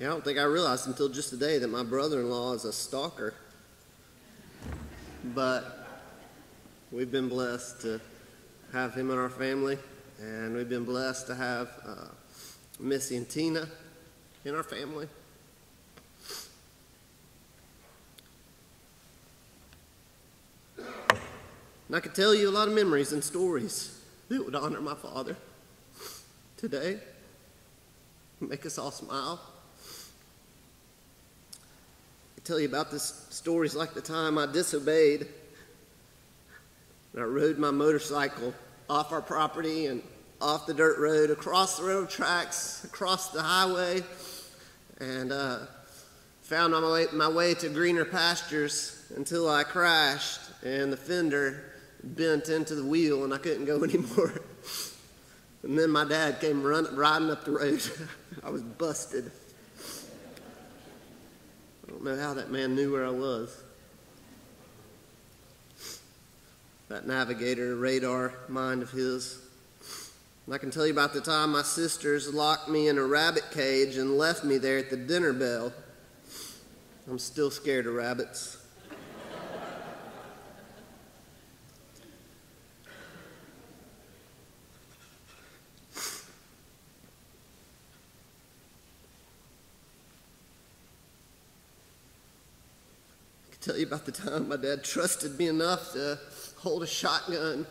I don't think I realized until just today that my brother-in-law is a stalker. But we've been blessed to have him in our family, and we've been blessed to have Missy and Tina in our family. And I could tell you a lot of memories and stories that would honor my father today, make us all smile. I tell you about this stories like the time I disobeyed and I rode my motorcycle off our property and off the dirt road, across the railroad tracks, across the highway, and found my way to greener pastures until I crashed and the fender bent into the wheel and I couldn't go anymore. And then my dad came riding up the road. I was busted. I don't know how that man knew where I was. That navigator radar mind of his. And I can tell you about the time my sisters locked me in a rabbit cage and left me there at the dinner bell. I'm still scared of rabbits. Tell you about the time my dad trusted me enough to hold a shotgun,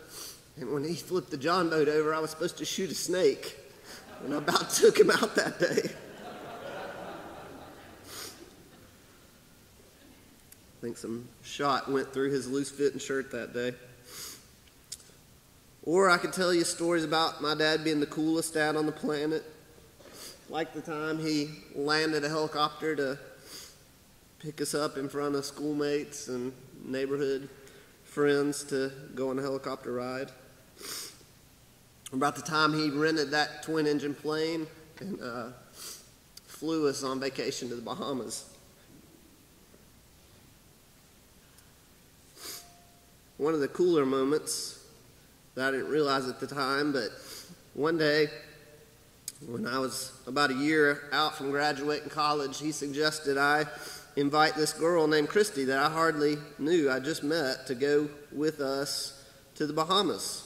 and when he flipped the John boat over, I was supposed to shoot a snake, and I about took him out that day. I think some shot went through his loose-fitting shirt that day. Or I could tell you stories about my dad being the coolest dad on the planet, like the time he landed a helicopter to pick us up in front of schoolmates and neighborhood friends to go on a helicopter ride. About the time he rented that twin-engine plane and flew us on vacation to the Bahamas. One of the cooler moments that I didn't realize at the time, but one day when I was about a year out from graduating college, he suggested I invite this girl named Christy that I hardly knew, I just met, to go with us to the Bahamas.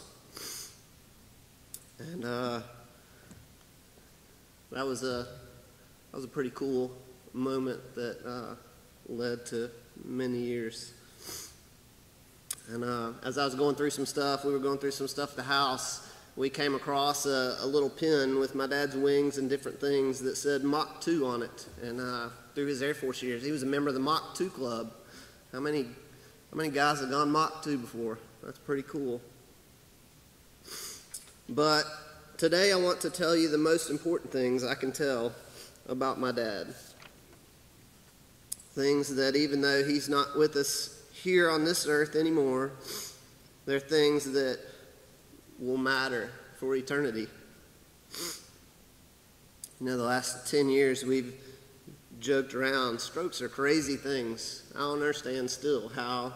And that was a pretty cool moment that led to many years. And as I was going through some stuff, we were going through some stuff at the house, we came across a little pin with my dad's wings and different things that said Mach 2 on it. And through his Air Force years, he was a member of the Mach 2 Club. How many guys have gone Mach 2 before? That's pretty cool. But today I want to tell you the most important things I can tell about my dad. Things that even though he's not with us here on this earth anymore, they're things that will matter for eternity. You know, the last 10 years we've joked around. Strokes are crazy things. I don't understand still how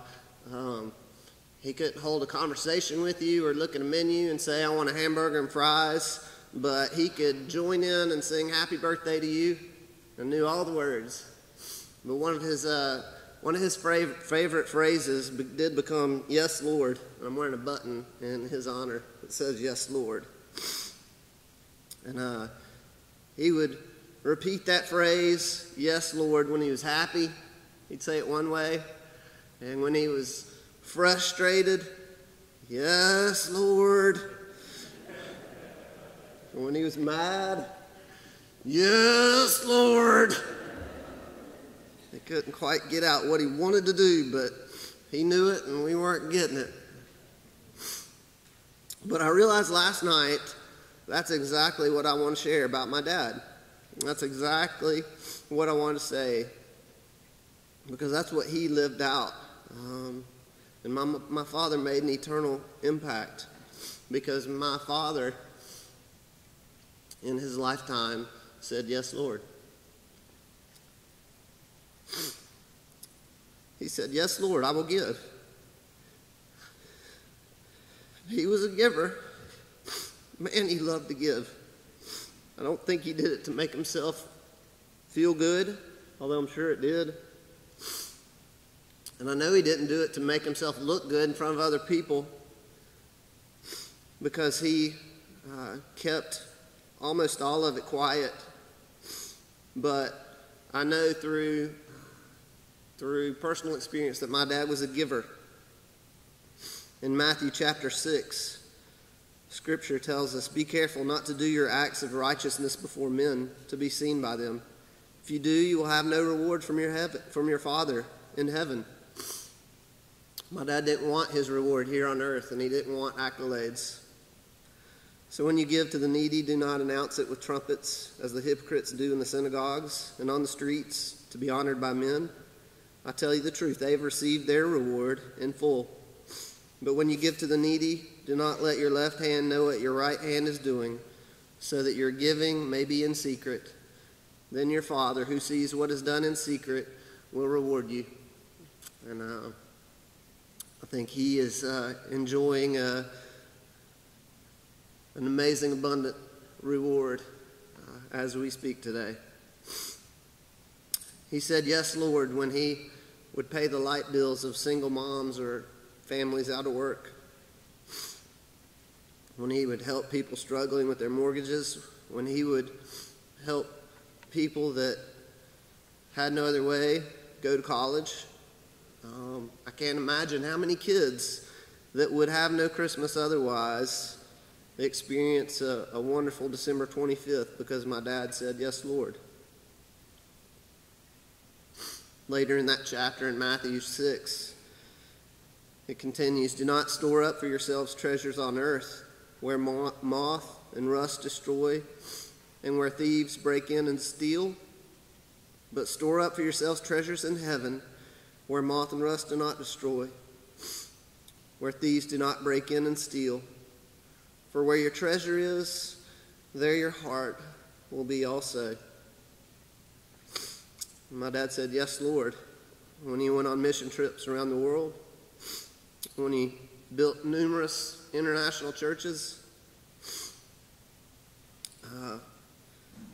he couldn't hold a conversation with you or look at a menu and say, I want a hamburger and fries, but he could join in and sing happy birthday to you and knew all the words. But one of his favorite phrases did become, yes, Lord. And I'm wearing a button in his honor that says, yes, Lord. And he would repeat that phrase, yes, Lord, when he was happy. He'd say it one way. And when he was frustrated, yes, Lord. And when he was mad, yes, Lord. He couldn't quite get out what he wanted to do, but he knew it and we weren't getting it. But I realized last night that's exactly what I want to share about my dad. That's exactly what I want to say, because that's what he lived out. And my father made an eternal impact, because my father in his lifetime said, yes, Lord. He said, yes, Lord, I will give. He was a giver. Man, he loved to give. I don't think he did it to make himself feel good, although I'm sure it did. And I know he didn't do it to make himself look good in front of other people, because he kept almost all of it quiet. But I know through personal experience that my dad was a giver. In Matthew chapter 6, Scripture tells us, "Be careful not to do your acts of righteousness before men, to be seen by them. If you do, you will have no reward from your Father in heaven." My dad didn't want his reward here on earth, and he didn't want accolades. So when you give to the needy, do not announce it with trumpets, as the hypocrites do in the synagogues and on the streets, to be honored by men. I tell you the truth, they have received their reward in full. But when you give to the needy, do not let your left hand know what your right hand is doing, so that your giving may be in secret. Then your Father, who sees what is done in secret, will reward you. And I think he is enjoying an amazing, abundant reward as we speak today. He said, "Yes, Lord," when he would pay the light bills of single moms or families out of work, when he would help people struggling with their mortgages, when he would help people that had no other way go to college. I can't imagine how many kids that would have no Christmas otherwise experience a wonderful December 25th because my dad said, "Yes, Lord." Later in that chapter in Matthew 6, it continues, "Do not store up for yourselves treasures on earth, where moth and rust destroy, and where thieves break in and steal. But store up for yourselves treasures in heaven, where moth and rust do not destroy, where thieves do not break in and steal. For where your treasure is, there your heart will be also." My dad said, "Yes, Lord," when he went on mission trips around the world, when he built numerous international churches,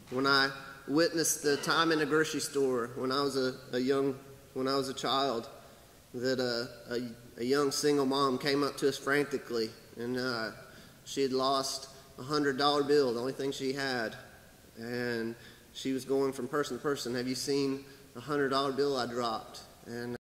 when I witnessed the time in a grocery store when I was a child, that a young single mom came up to us frantically, and she had lost a $100 bill, the only thing she had, and she was going from person to person, "Have you seen the $100 bill I dropped?" And